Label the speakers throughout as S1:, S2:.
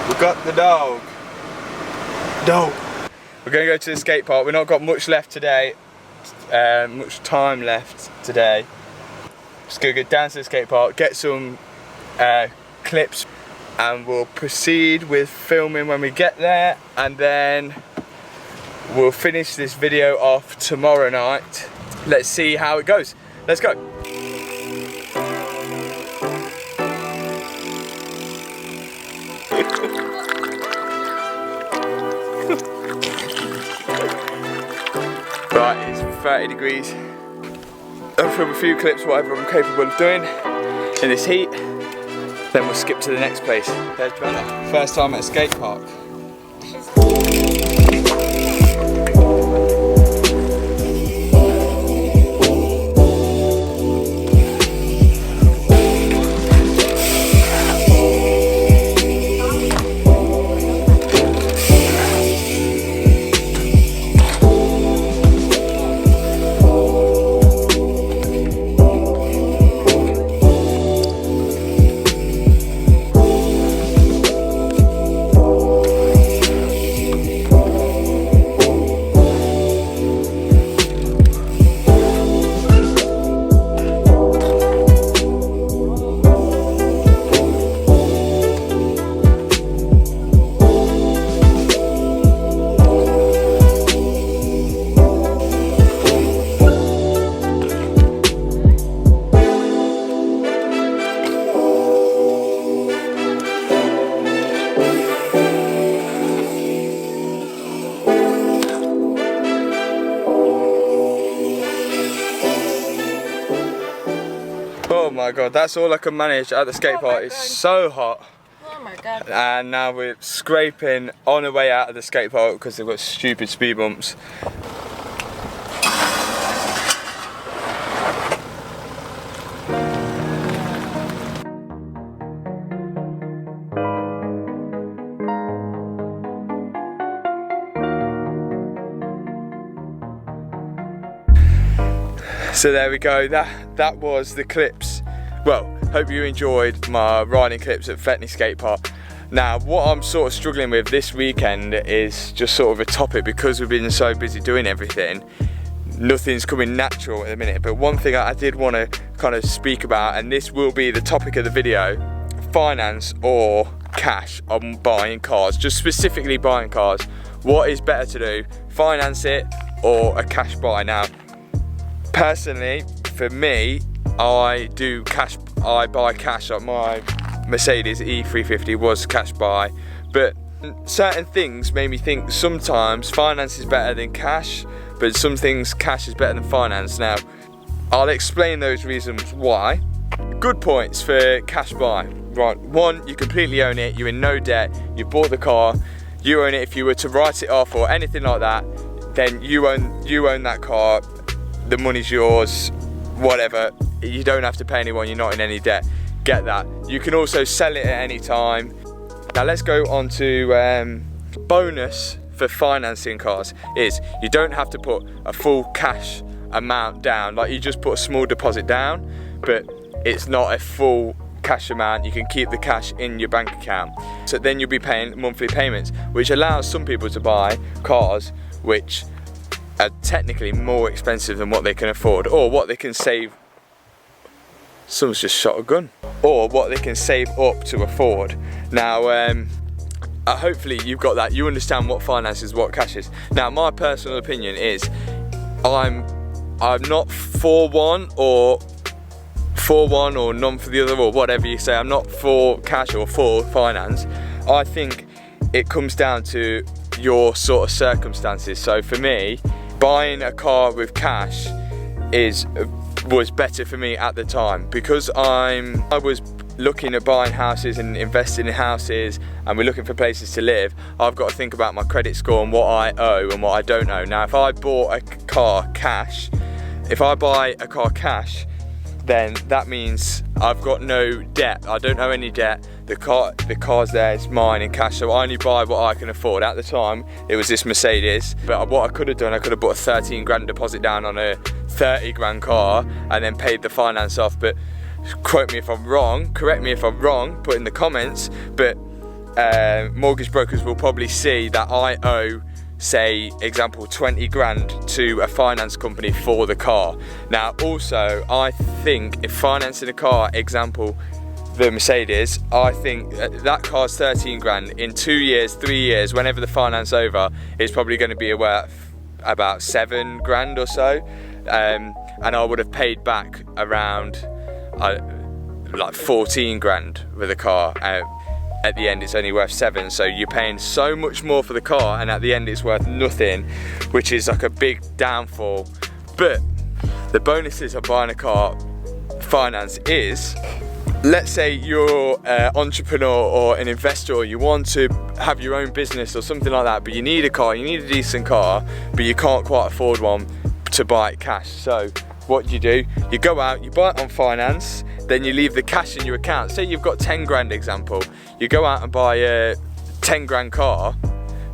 S1: We got the dog. Dog. We're going to go to the skate park. We've not got much left today, much time left today. Just going to go down to the skate park, get some clips, and we'll proceed with filming when we get there, and then we'll finish this video off tomorrow night. Let's see how it goes. Let's go. Right, it's 30 degrees. I'll film a few clips, whatever I'm capable of doing in this heat. Then we'll skip to the next place. There's Bella. First time at a skate park. Oh my god, that's all I can manage at the skate park. It's so hot.
S2: Oh my god.
S1: And now we're scraping on the way out of the skate park because they've got stupid speed bumps. So there we go, that was the clips. Well, hope you enjoyed my riding clips at Fetney Skate Park. Now, what I'm sort of struggling with this weekend is just sort of a topic, because we've been so busy doing everything. Nothing's coming natural at the minute, but one thing I did want to kind of speak about, and this will be the topic of the video: finance or cash on buying cars, just specifically buying cars. What is better to do, finance it or a cash buy? Now, personally, for me, I buy cash. Like my Mercedes E350 was cash buy, but certain things made me think sometimes finance is better than cash, but some things cash is better than finance. Now, I'll explain those reasons why. Good points for cash buy. Right, one, you completely own it, you're in no debt, you bought the car, you own it. If you were to write it off or anything like that, then you own that car. The money's yours, whatever. You don't have to pay anyone, you're not in any debt. Get that. You can also sell it at any time. Now let's go on to bonus for financing cars is you don't have to put a full cash amount down. Like, you just put a small deposit down, but it's not a full cash amount. You can keep the cash in your bank account. So then you'll be paying monthly payments, which allows some people to buy cars which are technically more expensive than what they can afford, or what they can save. Someone's just shot a gun. Or what they can save up to afford. Now, hopefully you've got that. You understand what finance is, what cash is. Now, my personal opinion is, I'm not for one or none for the other, or whatever you say. I'm not for cash or for finance. I think it comes down to your sort of circumstances. So for me, buying a car with cash was better for me at the time, because I was looking at buying houses and investing in houses, and we're looking for places to live. I've got to think about my credit score and what I owe and what I don't owe. Now, if I bought a car cash, then that means I've got no debt. I don't owe any debt. The car's there, it's mine in cash, so I only buy what I can afford. At the time, it was this Mercedes, but what I could have done, I could have put a 13 grand deposit down on a 30 grand car and then paid the finance off. But quote me if I'm wrong, correct me if I'm wrong, put in the comments, but mortgage brokers will probably see that I owe, say, example, 20 grand to a finance company for the car. Now also, I think if financing a car, example, the Mercedes, I think that car's 13 grand. In 2 years, 3 years, whenever the finance over, it's probably going to be worth about 7 grand or so, and I would have paid back around like 14 grand with the car. At the end it's only worth 7, so you're paying so much more for the car, and at the end it's worth nothing, which is like a big downfall. But the bonuses of buying a car finance is, let's say you're an entrepreneur or an investor, or you want to have your own business or something like that, but you need a car, you need a decent car, but you can't quite afford one to buy it cash. So what do? You go out, you buy it on finance, then you leave the cash in your account. Say you've got 10 grand example, you go out and buy a 10 grand car,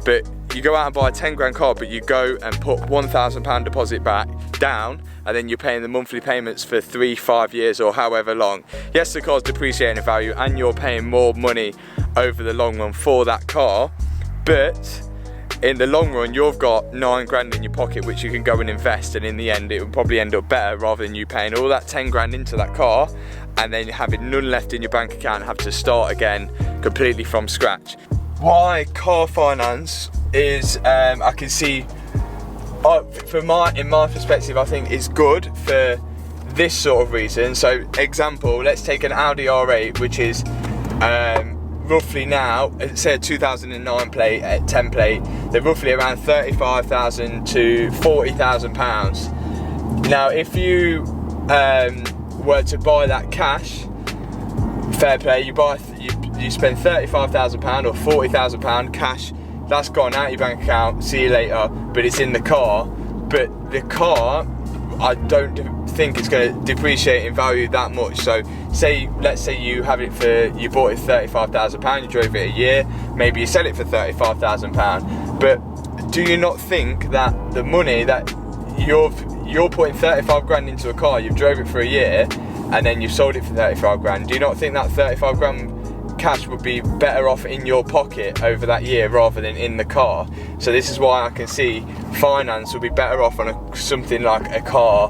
S1: but you go out and buy a 10 grand car, but you go and put £1,000 deposit back down, and then you're paying the monthly payments for 3-5 years or however long. Yes, the car's depreciating in value and you're paying more money over the long run for that car, but in the long run you've got 9 grand in your pocket which you can go and invest, and in the end it will probably end up better rather than you paying all that 10 grand into that car and then having none left in your bank account and have to start again completely from scratch. Why car finance is, I can see, in my perspective, I think it's good for this sort of reason. So example, let's take an Audi R8, which is roughly now, say a 2009 plate, 10 plate, they're roughly around 35,000 to 40,000 pounds. Now if you were to buy that cash, fair play, you spend 35,000 pound or 40,000 pound cash, that's gone out your bank account, see you later, but it's in the car. But the car, I don't think it's going to depreciate in value that much. So let's say you have it you bought it for 35,000 pound, you drove it a year, maybe you sell it for 35,000 pound. But do you not think that the money that you're putting 35 grand into a car, you've drove it for a year, and then you've sold it for 35 grand, do you not think that 35 grand cash would be better off in your pocket over that year rather than in the car? So this is why I can see finance would be better off on something like a car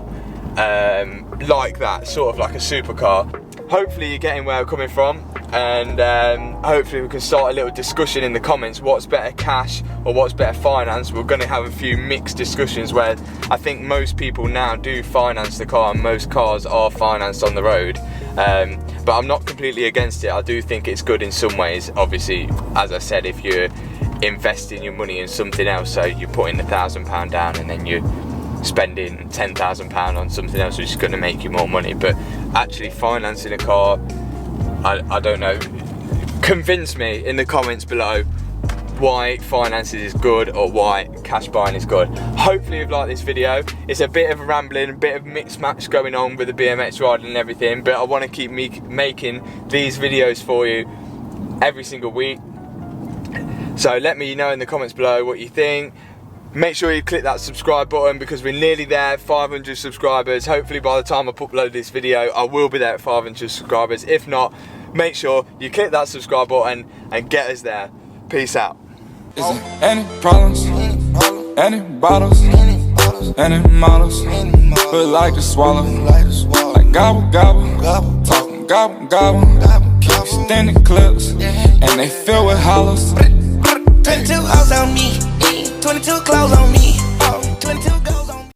S1: like that, sort of like a supercar. Hopefully you're getting where I'm coming from, and hopefully we can start a little discussion in the comments, what's better, cash or what's better, finance. We're going to have a few mixed discussions where I think most people now do finance the car and most cars are financed on the road. But I'm not completely against it. I do think it's good in some ways. Obviously, as I said, if you're investing your money in something else, so you're putting £1,000 down and then you're spending £10,000 on something else which is going to make you more money. But actually financing a car, I don't know, convince me in the comments below why finances is good or why cash buying is good. Hopefully you've liked this video. It's a bit of a rambling, a bit of mixed match going on with the BMX riding and everything, but I want to keep making these videos for you every single week. So let me know in the comments below what you think. Make sure you click that subscribe button because we're nearly there, 500 subscribers. Hopefully by the time I upload this video, I will be there at 500 subscribers. If not, make sure you click that subscribe button and get us there. Peace out.
S2: Is there any problems, any bottles, any models, but like to swallow, like gobble, gobble, talking gobble, gobble, keep extending clips, and they fill with hollows. 22 hoes on me, 22 clothes on me.